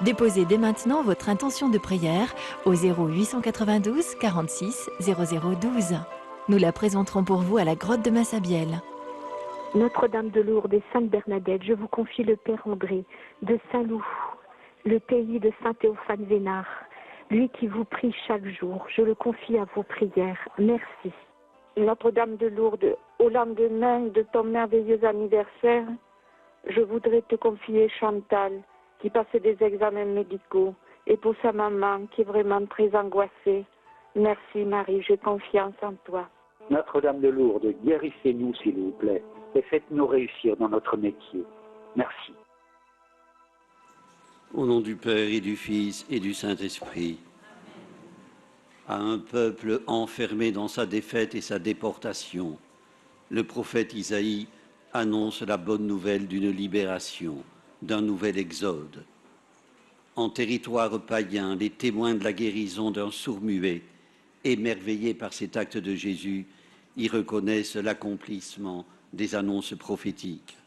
Déposez dès maintenant votre intention de prière au 0892 46 0012. Nous la présenterons pour vous à la grotte de Massabielle. Notre-Dame de Lourdes et Sainte Bernadette, je vous confie le Père André de Saint-Loup, le pays de Saint-Théophane Vénard, lui qui vous prie chaque jour. Je le confie à vos prières. Merci. Notre-Dame de Lourdes, au lendemain de ton merveilleux anniversaire, je voudrais te confier Chantal, qui passait des examens médicaux, et pour sa maman, qui est vraiment très angoissée. Merci Marie, j'ai confiance en toi. Notre-Dame de Lourdes, guérissez-nous s'il vous plaît, et faites-nous réussir dans notre métier. Merci. Au nom du Père et du Fils et du Saint-Esprit, à un peuple enfermé dans sa défaite et sa déportation, le prophète Isaïe annonce la bonne nouvelle d'une libération, d'un nouvel exode. En territoire païen, les témoins de la guérison d'un sourd-muet, émerveillés par cet acte de Jésus, y reconnaissent l'accomplissement des annonces prophétiques.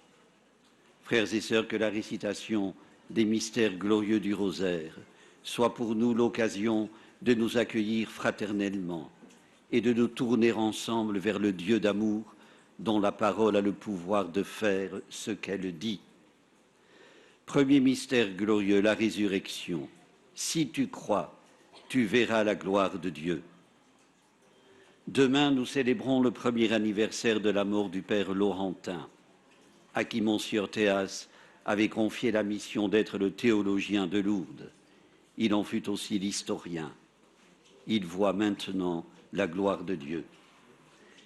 Frères et sœurs, que la récitation des mystères glorieux du rosaire soit pour nous l'occasion de nous accueillir fraternellement et de nous tourner ensemble vers le Dieu d'amour dont la parole a le pouvoir de faire ce qu'elle dit. Premier mystère glorieux, la résurrection. Si tu crois, tu verras la gloire de Dieu. Demain, nous célébrons le premier anniversaire de la mort du père Laurentin, à qui Monsieur Théas avait confié la mission d'être le théologien de Lourdes. Il en fut aussi l'historien. Il voit maintenant la gloire de Dieu.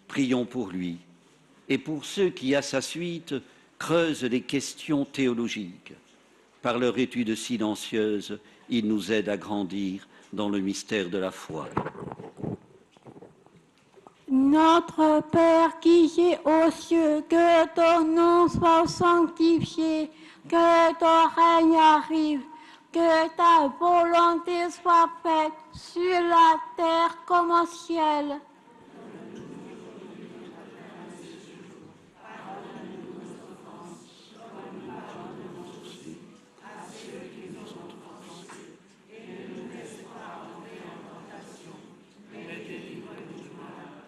Prions pour lui et pour ceux qui, à sa suite, creusent les questions théologiques. Par leur étude silencieuse, ils nous aident à grandir dans le mystère de la foi. Notre Père qui es aux cieux, que ton nom soit sanctifié, que ton règne arrive, que ta volonté soit faite sur la terre comme au ciel.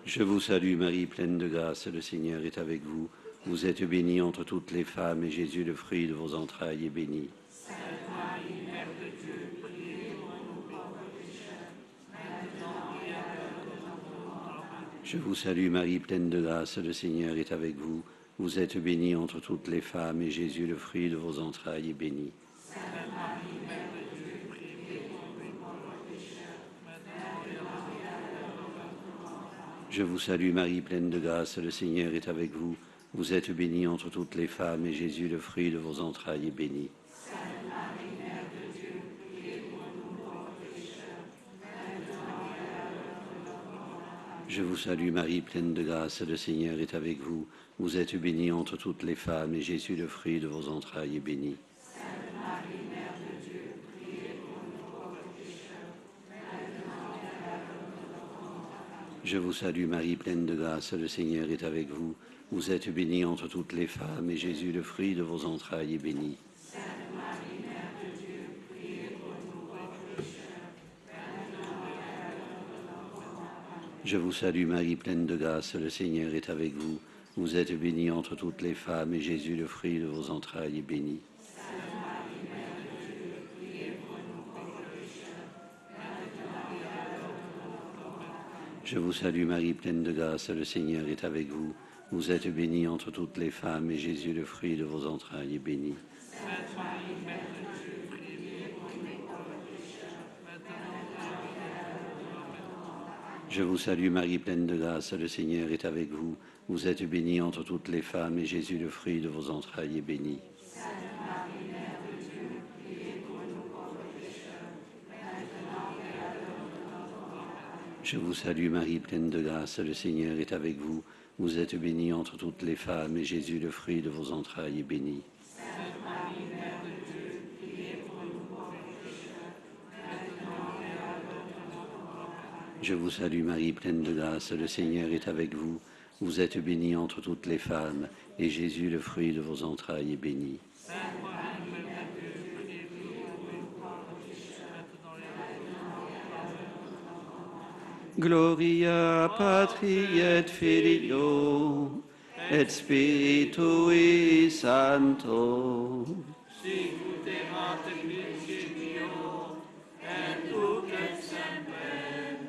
Je vous salue Marie, pleine de grâce, le Seigneur est avec vous. Vous êtes bénie entre toutes les femmes, et Jésus, le fruit de vos entrailles, est béni. Sainte Marie, Mère de Dieu, priez pour nous pauvres pécheurs, maintenant et à l'heure de notre mort. Je vous salue Marie, pleine de grâce, le Seigneur est avec vous. Vous êtes bénie entre toutes les femmes, et Jésus, le fruit de vos entrailles, est béni. Sainte Marie, Mère de Dieu, priez pour nous pauvres pécheurs, maintenant et à l'heure de notre mort. Je vous salue Marie, pleine de grâce, le Seigneur est avec vous. Vous êtes bénie entre toutes les femmes, et Jésus, le fruit de vos entrailles, est béni. Sainte Marie, Mère de Dieu, priez pour nous pauvres pécheurs, maintenant et à l'heure de notre mort. Je vous salue Marie, pleine de grâce, le Seigneur est avec vous. Vous êtes bénie entre toutes les femmes, et Jésus, le fruit de vos entrailles, est béni. Sainte Marie, Mère de Dieu, priez pour nous pauvres pécheurs, maintenant et à l'heure de notre mort. Je vous salue Marie, pleine de grâce, le Seigneur est avec vous. Vous êtes bénie entre toutes les femmes, et Jésus, le fruit de vos entrailles, est béni. Sainte Marie, Mère de Dieu, priez pour nous pauvres pécheurs, maintenant et à l'heure de notre mort. Je vous salue Marie, pleine de grâce, le Seigneur est avec vous. Vous êtes bénie entre toutes les femmes, et Jésus, le fruit de vos entrailles, est béni. Sainte Marie, Mère de Dieu, priez pour nous pauvres pécheurs, maintenant et à l'heure de notre mort. Je vous salue Marie, pleine de grâce, le Seigneur est avec vous. Vous êtes bénie entre toutes les femmes, et Jésus, le fruit de vos entrailles, est béni. Sainte Marie, Mère de Dieu, priez pour nous pauvres pécheurs, maintenant et à l'heure de notre mort. Je vous salue Marie, pleine de grâce, le Seigneur est avec vous. Vous êtes bénie entre toutes les femmes, et Jésus, le fruit de vos entrailles, est béni. Sainte Marie, Mère de Dieu, priez pour nous pauvres pécheurs, maintenant et à l'heure de notre mort. Je vous salue Marie, pleine de grâce, le Seigneur est avec vous. Vous êtes bénie entre toutes les femmes, et Jésus, le fruit de vos entrailles, est béni. Sainte Marie, Mère de Dieu, priez pour nous pauvres pécheurs, maintenant et à l'heure de notre mort. Je vous salue Marie, pleine de grâce, le Seigneur est avec vous. Vous êtes bénie entre toutes les femmes, et Jésus, le fruit de vos entrailles, est béni. Sainte Marie, Mère de Dieu, priez pour nous pauvres Gloria Patri et Filio et Spiritui Sancto. Sicut erat in principio, et nunc et semper,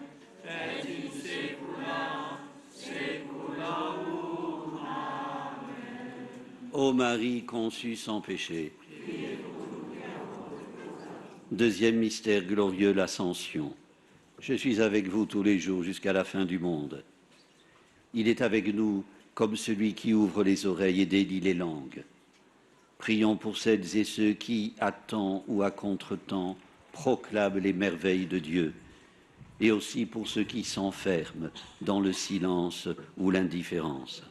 et in saecula saeculorum. Amen. Ô Marie conçue sans péché. Deuxième mystère glorieux, l'Ascension. Je suis avec vous tous les jours jusqu'à la fin du monde. Il est avec nous comme celui qui ouvre les oreilles et délie les langues. Prions pour celles et ceux qui, à temps ou à contre-temps, proclament les merveilles de Dieu, et aussi pour ceux qui s'enferment dans le silence ou l'indifférence.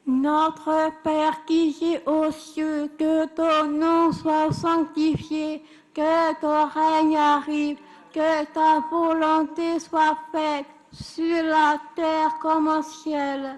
Notre Père qui es aux cieux, que ton nom soit sanctifié, que ton règne arrive, que ta volonté soit faite sur la terre comme au ciel.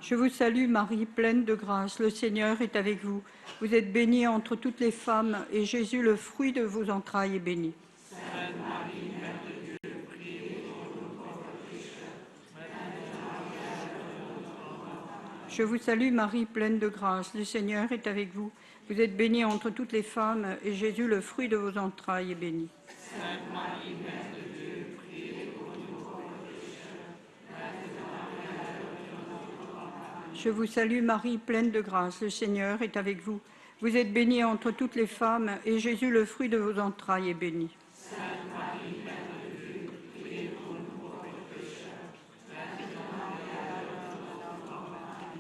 Je vous salue Marie, pleine de grâce, le Seigneur est avec vous. Vous êtes bénie entre toutes les femmes, et Jésus, le fruit de vos entrailles, est béni. Sainte Marie, Mère de Dieu, priez pour nous pauvres pécheurs, Je vous salue Marie, pleine de grâce, le Seigneur est avec vous. Vous êtes bénie entre toutes les femmes, et Jésus, le fruit de vos entrailles, est béni. Sainte Marie, Mère de Dieu, priez pour nous pauvres pécheurs, Je vous salue Marie, pleine de grâce, le Seigneur est avec vous. Vous êtes bénie entre toutes les femmes, et Jésus, le fruit de vos entrailles, est béni. Sainte Marie, Mère de Dieu, priez pour nous pauvres pécheurs,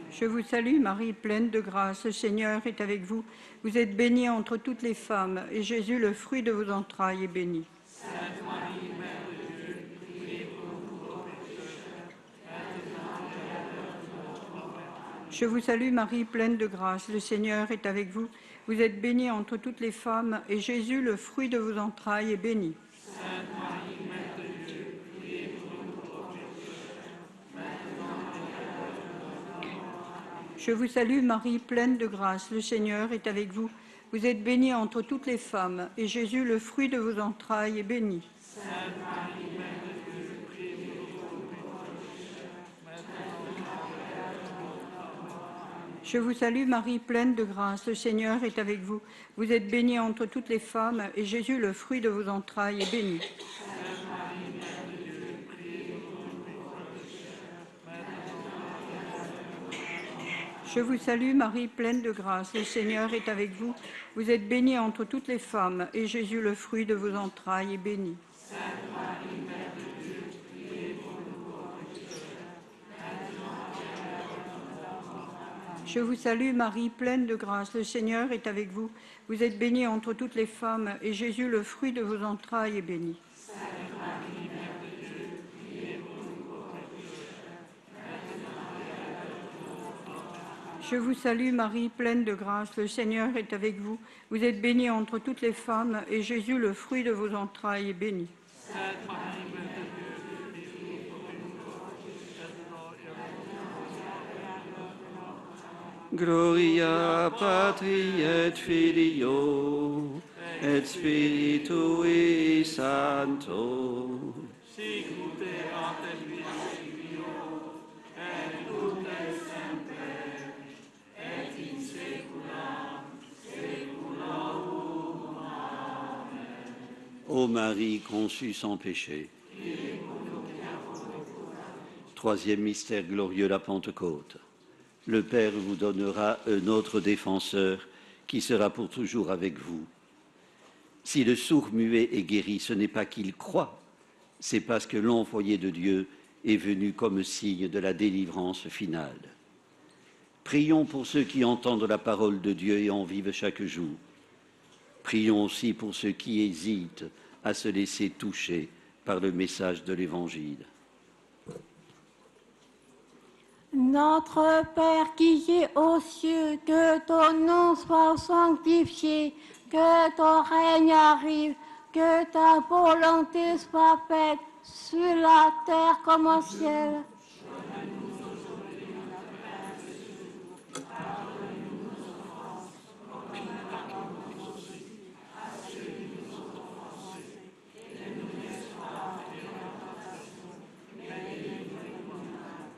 Je vous salue Marie, pleine de grâce, le Seigneur est avec vous. Vous êtes bénie entre toutes les femmes, et Jésus, le fruit de vos entrailles, est béni. Sainte Marie, Mère de Dieu, priez pour nous pauvres pécheurs, Je vous salue Marie, pleine de grâce, le Seigneur est avec vous. Vous êtes bénie entre toutes les femmes, et Jésus, le fruit de vos entrailles, est béni. Sainte Marie, Mère de Dieu, priez pour nous pauvres Je vous salue Marie, pleine de grâce, le Seigneur est avec vous. Vous êtes bénie entre toutes les femmes, et Jésus, le fruit de vos entrailles, est béni. Sainte Marie, Mère de Dieu, priez pour nous pauvres Je vous salue Marie, pleine de grâce, le Seigneur est avec vous. Vous êtes bénie entre toutes les femmes, et Jésus, le fruit de vos entrailles, est béni. Je vous salue Marie, pleine de grâce, le Seigneur est avec vous. Vous êtes bénie entre toutes les femmes, et Jésus, le fruit de vos entrailles, est béni. Je vous salue Marie, pleine de grâce, le Seigneur est avec vous. Vous êtes bénie entre toutes les femmes, et Jésus, le fruit de vos entrailles, est béni. Je vous salue Marie, pleine de grâce, le Seigneur est avec vous. Vous êtes bénie entre toutes les femmes, et Jésus, le fruit de vos entrailles, est béni. Gloria Patri et Filio et Spiritui Sancto. sicut erat in principio, et nunc et semper, et in saecula saeculorum. Amen. Ô Marie conçue sans péché. Troisième mystère glorieux, la Pentecôte. Le Père vous donnera un autre défenseur qui sera pour toujours avec vous. Si le sourd-muet est guéri, ce n'est pas qu'il croit, c'est parce que l'envoyé de Dieu est venu comme signe de la délivrance finale. Prions pour ceux qui entendent la parole de Dieu et en vivent chaque jour. Prions aussi pour ceux qui hésitent à se laisser toucher par le message de l'Évangile. Notre Père qui es aux cieux, que ton nom soit sanctifié, que ton règne arrive, que ta volonté soit faite sur la terre comme au ciel.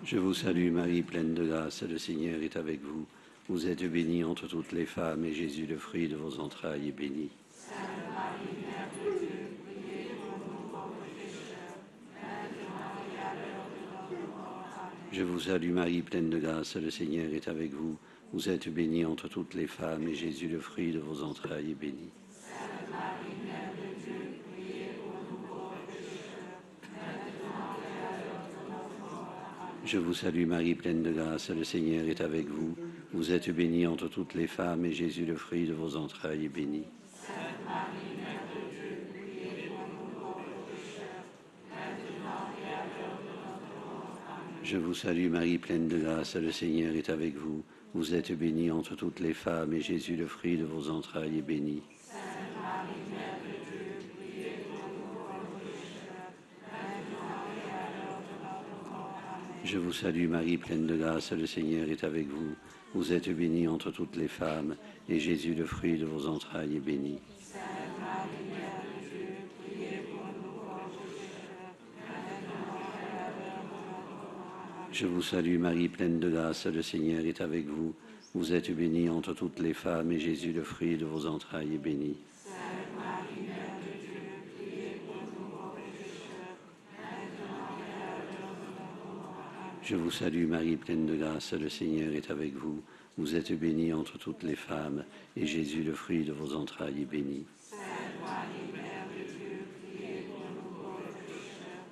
Je vous salue Marie, pleine de grâce, le Seigneur est avec vous. Vous êtes bénie entre toutes les femmes, et Jésus, le fruit de vos entrailles, est béni. Sainte Marie, Mère de Dieu, priez pour nous pauvres pécheurs, maintenant et à l'heure de notre mort. Amen. Je vous salue Marie, pleine de grâce, le Seigneur est avec vous. Vous êtes bénie entre toutes les femmes, et Jésus, le fruit de vos entrailles, est béni. Sainte Marie, Mère de Dieu, priez pour nous pauvres pécheurs, maintenant et à l'heure de notre mort. Amen. Je vous salue Marie, pleine de grâce, le Seigneur est avec vous. Vous êtes bénie entre toutes les femmes, et Jésus, le fruit de vos entrailles, est béni. Sainte Marie, Mère de Dieu, priez pour nous pauvres pécheurs, maintenant et à l'heure de notre mort. Amen. Je vous salue Marie, pleine de grâce, le Seigneur est avec vous. Vous êtes bénie entre toutes les femmes, et Jésus, le fruit de vos entrailles, est béni. Sainte Marie, Mère de Dieu, priez pour nous pauvres pécheurs, maintenant et à l'heure de notre mort. Amen. Je vous salue Marie, pleine de grâce, le Seigneur est avec vous. Vous êtes bénie entre toutes les femmes, et Jésus, le fruit de vos entrailles, est béni. Sainte Marie, Mère de Dieu, priez pour nous pauvres pécheurs, maintenant et à l'heure de notre mort. Amen. Je vous salue Marie, pleine de grâce, le Seigneur est avec vous. Vous êtes bénie entre toutes les femmes, et Jésus, le fruit de vos entrailles, est béni. Sainte Marie, Mère de Dieu, priez pour nous pauvres pécheurs, maintenant et à l'heure de notre mort. Amen. Je vous salue Marie, pleine de grâce, le Seigneur est avec vous. Vous êtes bénie entre toutes les femmes, et Jésus, le fruit de vos entrailles, est béni. Sainte Marie, Mère de Dieu, priez pour nous pauvres pécheurs,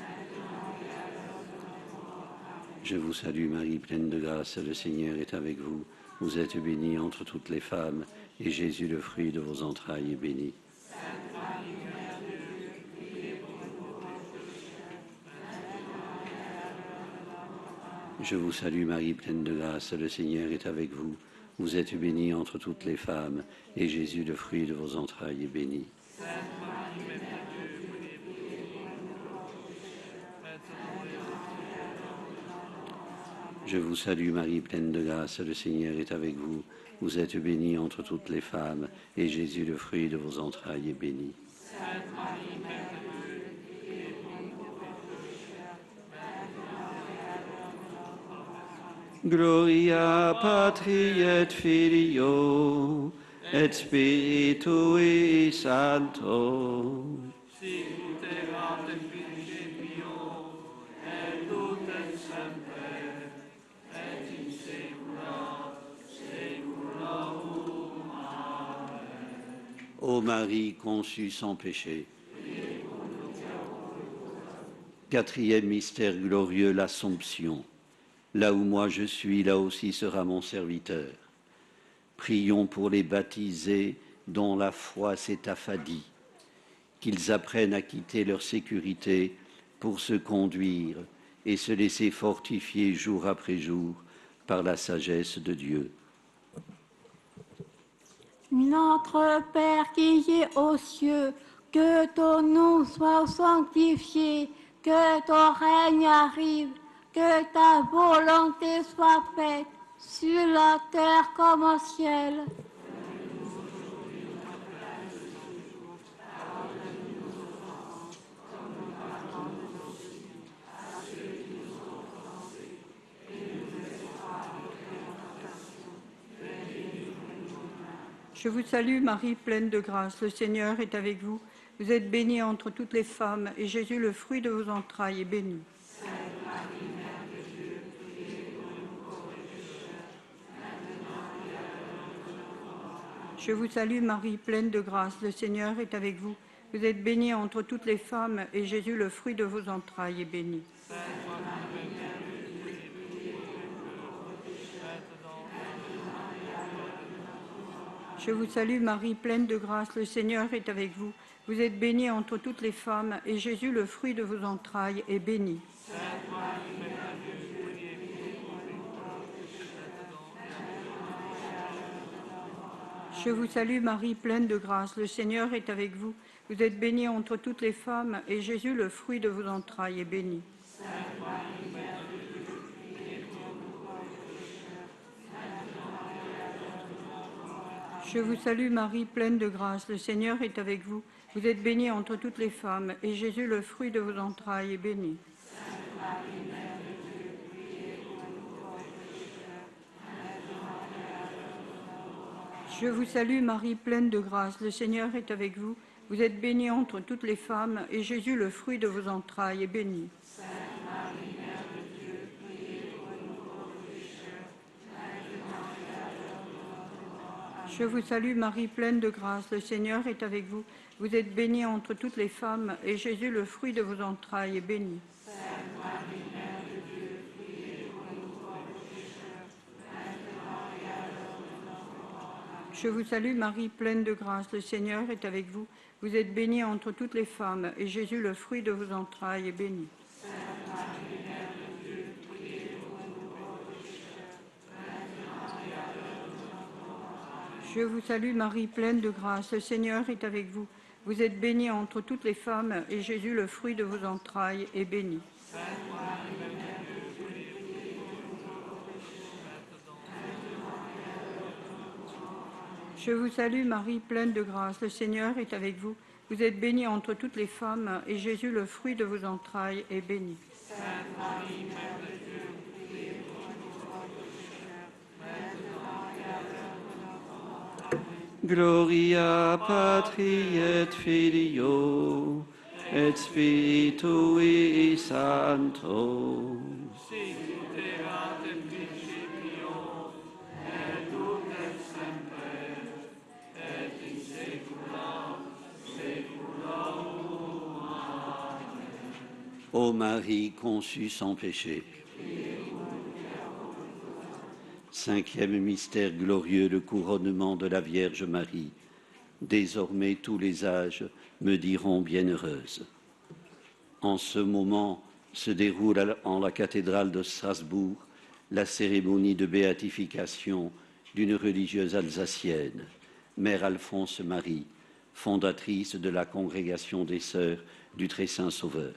maintenant et à l'heure de notre mort. Amen. Je vous salue Marie, pleine de grâce, le Seigneur est avec vous. Vous êtes bénie entre toutes les femmes, et Jésus, le fruit de vos entrailles, est béni. Sainte Marie, Mère de Dieu, priez pour nous pauvres pécheurs, maintenant et à l'heure de notre mort. Je vous salue Marie, pleine de grâce, le Seigneur est avec vous. Vous êtes bénie entre toutes les femmes, et Jésus, le fruit de vos entrailles, est béni. Sainte Marie, Mère de Dieu, priez pour nous pauvres pécheurs, maintenant et à l'heure de notre mort. Amen. Je vous salue Marie, pleine de grâce, le Seigneur est avec vous. Vous êtes bénie entre toutes les femmes, et Jésus, le fruit de vos entrailles, est béni. Sainte Marie, Mère de Dieu, priez pour nous pauvres pécheurs, maintenant et à l'heure de notre mort. Amen. Gloria Patri et Filio et Spiritui Sancto. Sicut erat in principio, et nunc et semper, et in saecula saeculorum. Amen. Ô Marie conçue sans péché. Quatrième mystère glorieux, l'Assomption. Là où moi je suis, là aussi sera mon serviteur. Prions pour les baptisés dont la foi s'est affadie, qu'ils apprennent à quitter leur sécurité pour se conduire et se laisser fortifier jour après jour par la sagesse de Dieu. Notre Père qui es aux cieux, que ton nom soit sanctifié, que ton règne arrive, que ta volonté soit faite sur la terre comme au ciel. Je vous salue Marie, pleine de grâce, le Seigneur est avec vous. Vous êtes bénie entre toutes les femmes, et Jésus, le fruit de vos entrailles, est béni. Je vous salue Marie, pleine de grâce, le Seigneur est avec vous. Vous êtes bénie entre toutes les femmes, et Jésus, le fruit de vos entrailles, est béni. Je vous salue Marie, pleine de grâce, le Seigneur est avec vous. Vous êtes bénie entre toutes les femmes, et Jésus, le fruit de vos entrailles, est béni. Je vous salue Marie, pleine de grâce, le Seigneur est avec vous. Vous êtes bénie entre toutes les femmes, et Jésus, le fruit de vos entrailles, est béni. Je vous salue Marie, pleine de grâce, le Seigneur est avec vous. Vous êtes bénie entre toutes les femmes, et Jésus, le fruit de vos entrailles, est béni. Je vous salue Marie, pleine de grâce, le Seigneur est avec vous. Vous êtes bénie entre toutes les femmes, et Jésus, le fruit de vos entrailles, est béni. Je vous salue Marie, pleine de grâce, le Seigneur est avec vous. Vous êtes bénie entre toutes les femmes, et Jésus, le fruit de vos entrailles, est béni. Je vous salue Marie, pleine de grâce, le Seigneur est avec vous. Vous êtes bénie entre toutes les femmes, et Jésus, le fruit de vos entrailles, est béni. Je vous salue Marie, pleine de grâce, le Seigneur est avec vous. Vous êtes bénie entre toutes les femmes, et Jésus, le fruit de vos entrailles, est béni. Je vous salue Marie, pleine de grâce, le Seigneur est avec vous. Vous êtes bénie entre toutes les femmes, et Jésus, le fruit de vos entrailles, est béni. Gloria Patri et Filio et Spiritui Sancto. Ô Marie conçue sans péché. Cinquième mystère glorieux, le couronnement de la Vierge Marie. Désormais, tous les âges me diront bienheureuse. En ce moment se déroule en la cathédrale de Strasbourg la cérémonie de béatification d'une religieuse alsacienne, Mère Alphonse Marie, fondatrice de la congrégation des Sœurs du Très Saint Sauveur.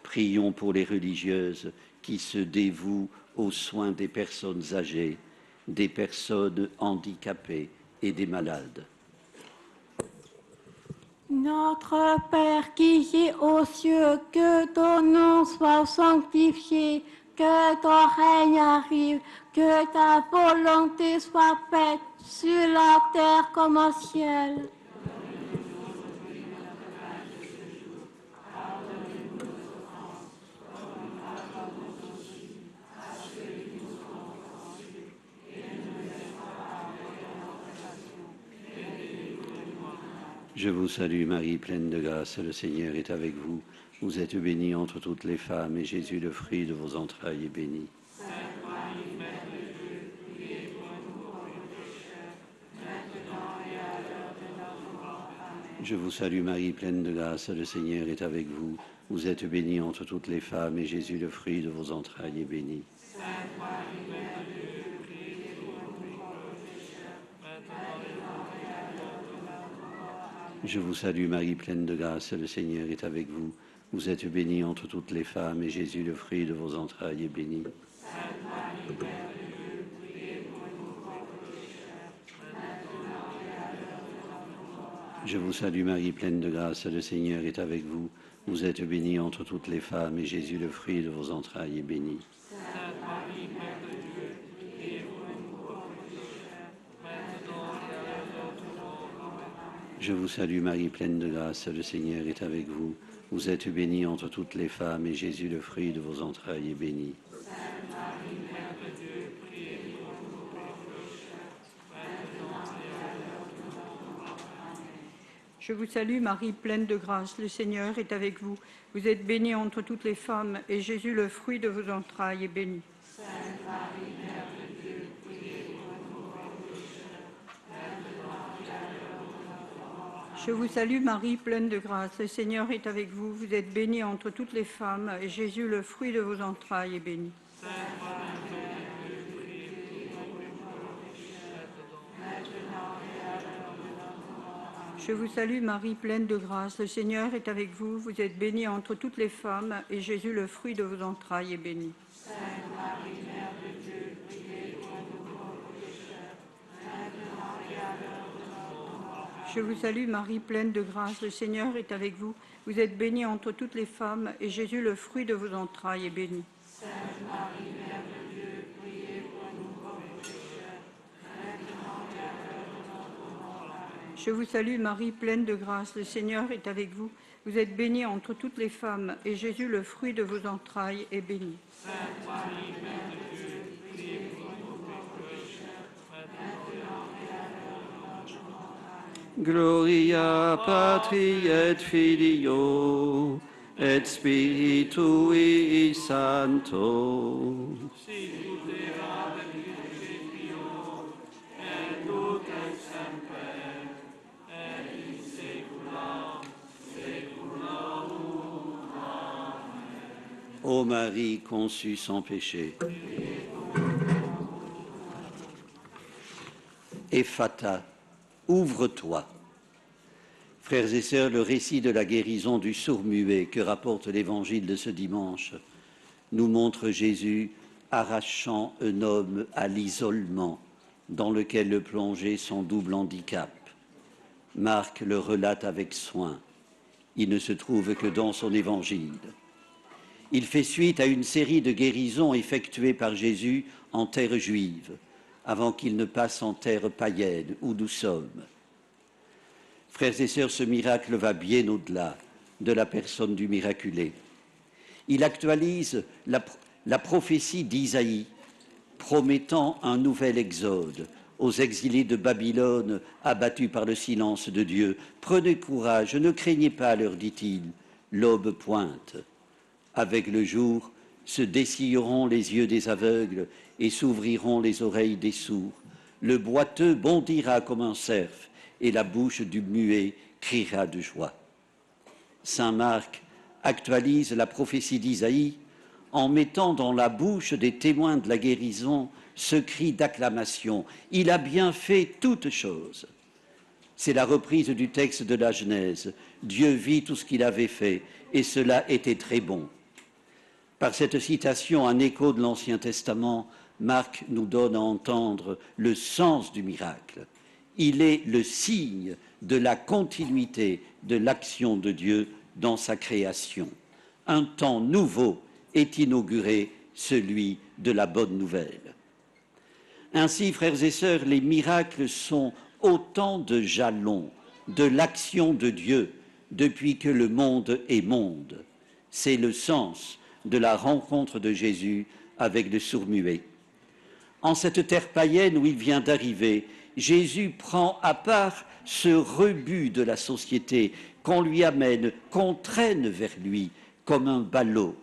Prions pour les religieuses qui se dévouent aux soins des personnes âgées, des personnes handicapées et des malades. Notre Père qui es aux cieux, que ton nom soit sanctifié, que ton règne arrive, que ta volonté soit faite sur la terre comme au ciel. Je vous salue Marie, pleine de grâce, le Seigneur est avec vous. Vous êtes bénie entre toutes les femmes, et Jésus, le fruit de vos entrailles, est béni. Je vous salue Marie, pleine de grâce, le Seigneur est avec vous. Vous êtes bénie entre toutes les femmes, et Jésus, le fruit de vos entrailles, est béni. Je vous salue Marie, pleine de grâce, le Seigneur est avec vous. Vous êtes bénie entre toutes les femmes, et Jésus, le fruit de vos entrailles, est béni. Je vous salue Marie, pleine de grâce, le Seigneur est avec vous. Vous êtes bénie entre toutes les femmes, et Jésus, le fruit de vos entrailles, est béni. Je vous salue Marie, pleine de grâce, le Seigneur est avec vous. Vous êtes bénie entre toutes les femmes, et Jésus, le fruit de vos entrailles, est béni. Je vous salue Marie, pleine de grâce, le Seigneur est avec vous. Vous êtes bénie entre toutes les femmes, et Jésus, le fruit de vos entrailles, est béni. Je vous salue Marie, pleine de grâce, le Seigneur est avec vous. Vous êtes bénie entre toutes les femmes, et Jésus, le fruit de vos entrailles, est béni. Je vous salue Marie, pleine de grâce, le Seigneur est avec vous. Vous êtes bénie entre toutes les femmes, et Jésus, le fruit de vos entrailles, est béni. Sainte Marie, Mère de Dieu, priez pour nous pauvres pécheurs, maintenant et à l'heure de notre mort. Je vous salue Marie, pleine de grâce, le Seigneur est avec vous. Vous êtes bénie entre toutes les femmes, et Jésus, le fruit de vos entrailles, est béni. Sainte Marie, Mère de Dieu, priez pour nous pauvres pécheurs, maintenant et à l'heure de notre mort. Amen. Je vous salue Marie, pleine de grâce, le Seigneur est avec vous. Vous êtes bénie entre toutes les femmes, et Jésus, le fruit de vos entrailles, est béni. Sainte Marie, Mère de Dieu, priez pour nous pauvres pécheurs, maintenant et à l'heure de notre mort. Amen. Gloria Patri et Filio et Spiritui Sancto. Ô Marie conçue sans péché. Ephata, ouvre-toi. Frères et sœurs, le récit de la guérison du sourd-muet que rapporte l'évangile de ce dimanche nous montre Jésus arrachant un homme à l'isolement dans lequel le plongeait son double handicap. Marc le relate avec soin. Il ne se trouve que dans son évangile. Il fait suite à une série de guérisons effectuées par Jésus en terre juive, avant qu'il ne passe en terre païenne, où nous sommes. Frères et sœurs, ce miracle va bien au-delà de la personne du miraculé. Il actualise la prophétie d'Isaïe, promettant un nouvel exode aux exilés de Babylone abattus par le silence de Dieu. Prenez courage, ne craignez pas, leur dit-il, l'aube pointe. Avec le jour se dessilleront les yeux des aveugles et s'ouvriront les oreilles des sourds. Le boiteux bondira comme un cerf et la bouche du muet criera de joie. Saint Marc actualise la prophétie d'Isaïe en mettant dans la bouche des témoins de la guérison ce cri d'acclamation. Il a bien fait toutes choses. C'est la reprise du texte de la Genèse. Dieu vit tout ce qu'il avait fait et cela était très bon. Par cette citation, un écho de l'Ancien Testament, Marc nous donne à entendre le sens du miracle. Il est le signe de la continuité de l'action de Dieu dans sa création. Un temps nouveau est inauguré, celui de la bonne nouvelle. Ainsi, frères et sœurs, les miracles sont autant de jalons de l'action de Dieu depuis que le monde est monde. C'est le sens de la rencontre de Jésus avec le sourd-muet. En cette terre païenne où il vient d'arriver, Jésus prend à part ce rebut de la société qu'on lui amène, qu'on traîne vers lui comme un ballot.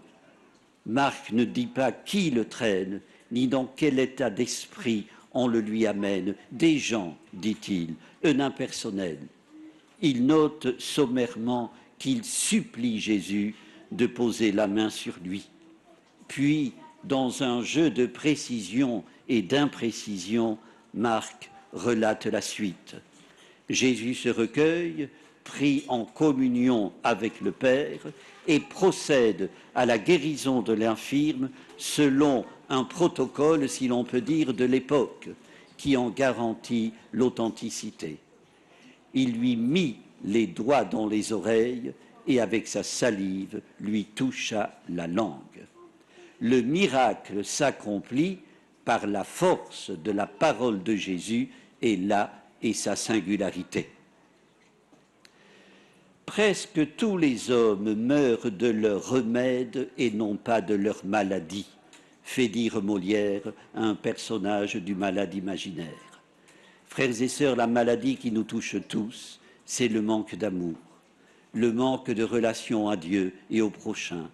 Marc ne dit pas qui le traîne, ni dans quel état d'esprit on le lui amène. Des gens, dit-il, un impersonnel. Il note sommairement qu'il supplie Jésus de poser la main sur lui. Puis, dans un jeu de précision et d'imprécision, Marc relate la suite. Jésus se recueille, prie en communion avec le Père et procède à la guérison de l'infirme selon un protocole, si l'on peut dire, de l'époque, qui en garantit l'authenticité. Il lui mit les doigts dans les oreilles et avec sa salive lui toucha la langue. Le miracle s'accomplit par la force de la parole de Jésus et là est sa singularité. Presque tous les hommes meurent de leur remède et non pas de leur maladie, fait dire Molière à un personnage du malade imaginaire. Frères et sœurs, la maladie qui nous touche tous, c'est le manque d'amour, le manque de relation à Dieu et au prochain.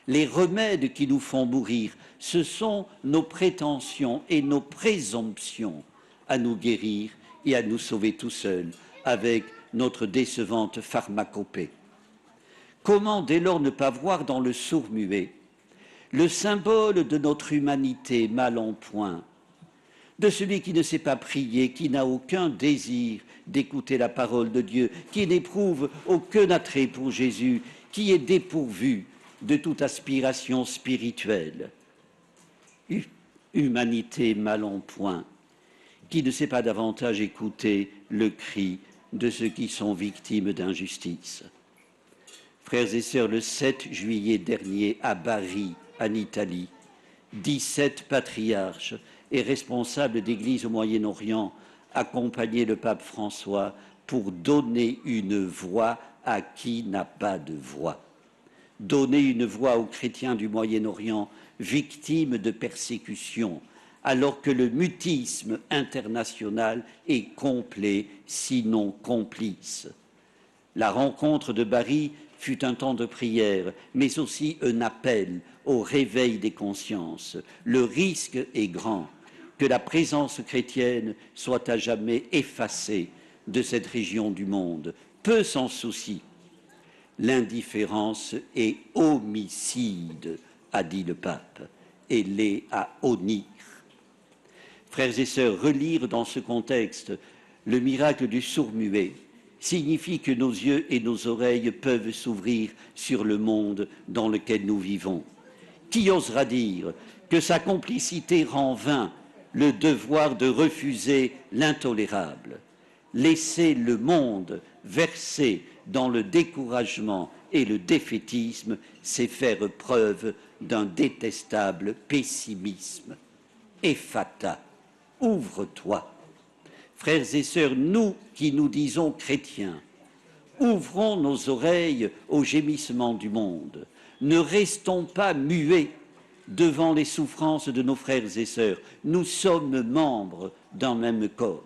Les remèdes qui nous font mourir, ce sont nos prétentions et nos présomptions à nous guérir et à nous sauver tout seuls avec notre décevante pharmacopée. Comment dès lors ne pas voir dans le sourd-muet le symbole de notre humanité mal en point, de celui qui ne sait pas prier, qui n'a aucun désir d'écouter la parole de Dieu, qui n'éprouve aucun attrait pour Jésus, qui est dépourvu de toute aspiration spirituelle. Humanité mal en point, qui ne sait pas davantage écouter le cri de ceux qui sont victimes d'injustice. Frères et sœurs, le 7 juillet dernier, à Bari, en Italie, 17 patriarches et responsables d'églises au Moyen-Orient accompagnaient le pape François pour donner une voix à qui n'a pas de voix. Donner une voix aux chrétiens du Moyen-Orient victimes de persécutions, alors que le mutisme international est complet, sinon complice. La rencontre de Bari fut un temps de prière, mais aussi un appel au réveil des consciences. Le risque est grand que la présence chrétienne soit à jamais effacée de cette région du monde. Peu s'en soucient. L'indifférence est homicide, a dit le pape, et l'est à honnir. Frères et sœurs, relire dans ce contexte le miracle du sourd-muet signifie que nos yeux et nos oreilles peuvent s'ouvrir sur le monde dans lequel nous vivons. Qui osera dire que sa complicité rend vain le devoir de refuser l'intolérable? Laisser le monde verser dans le découragement et le défaitisme, c'est faire preuve d'un détestable pessimisme. Ephata, ouvre-toi. Frères et sœurs, nous qui nous disons chrétiens, ouvrons nos oreilles aux gémissements du monde. Ne restons pas muets devant les souffrances de nos frères et sœurs. Nous sommes membres d'un même corps.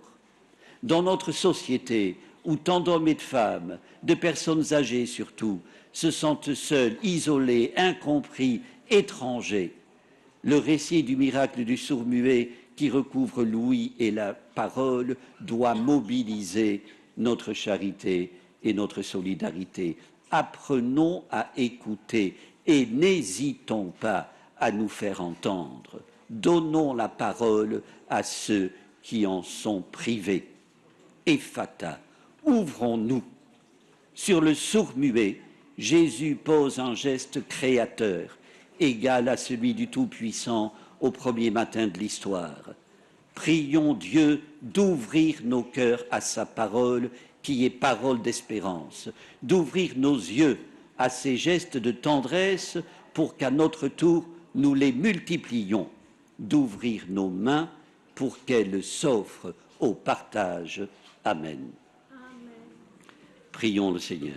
Dans notre société, où tant d'hommes et de femmes, de personnes âgées surtout, se sentent seuls, isolés, incompris, étrangers, le récit du miracle du sourd-muet qui recouvre l'ouïe et la parole doit mobiliser notre charité et notre solidarité. Apprenons à écouter et n'hésitons pas à nous faire entendre. Donnons la parole à ceux qui en sont privés. Ephata, ouvrons-nous. Sur le sourd-muet, Jésus pose un geste créateur, égal à celui du Tout-Puissant au premier matin de l'histoire. Prions Dieu d'ouvrir nos cœurs à sa parole, qui est parole d'espérance, d'ouvrir nos yeux à ces gestes de tendresse pour qu'à notre tour, nous les multiplions, d'ouvrir nos mains pour qu'elles s'offrent au partage. Amen. Amen. Prions le Seigneur.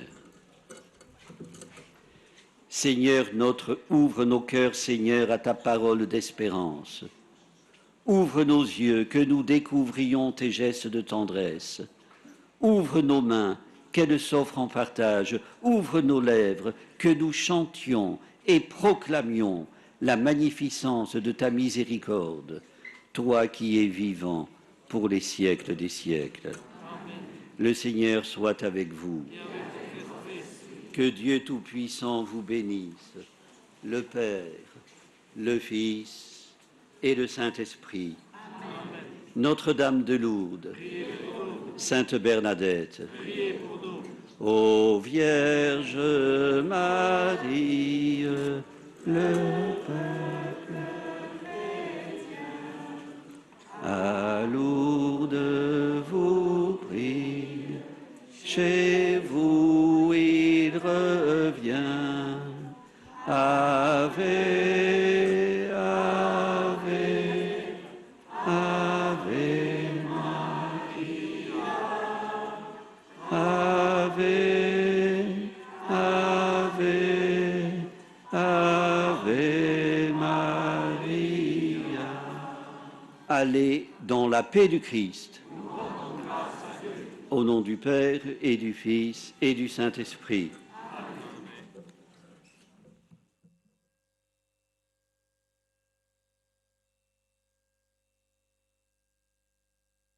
Seigneur notre, ouvre nos cœurs, Seigneur, à ta parole d'espérance. Ouvre nos yeux, que nous découvrions tes gestes de tendresse. Ouvre nos mains, qu'elles s'offrent en partage. Ouvre nos lèvres, que nous chantions et proclamions la magnificence de ta miséricorde, toi qui es vivant pour les siècles des siècles. Amen. Le Seigneur soit avec vous. Que Dieu Tout-Puissant vous bénisse, le Père, le Fils et le Saint-Esprit. Amen. Notre-Dame de Lourdes, Sainte Bernadette, ô Vierge Marie, le peuple à Lourdes vous prie, chez vous il revient. Ave, Ave, Ave Maria, Ave, Ave, Ave Maria. Allez dans la paix du Christ. Au nom du Père et du Fils et du Saint-Esprit.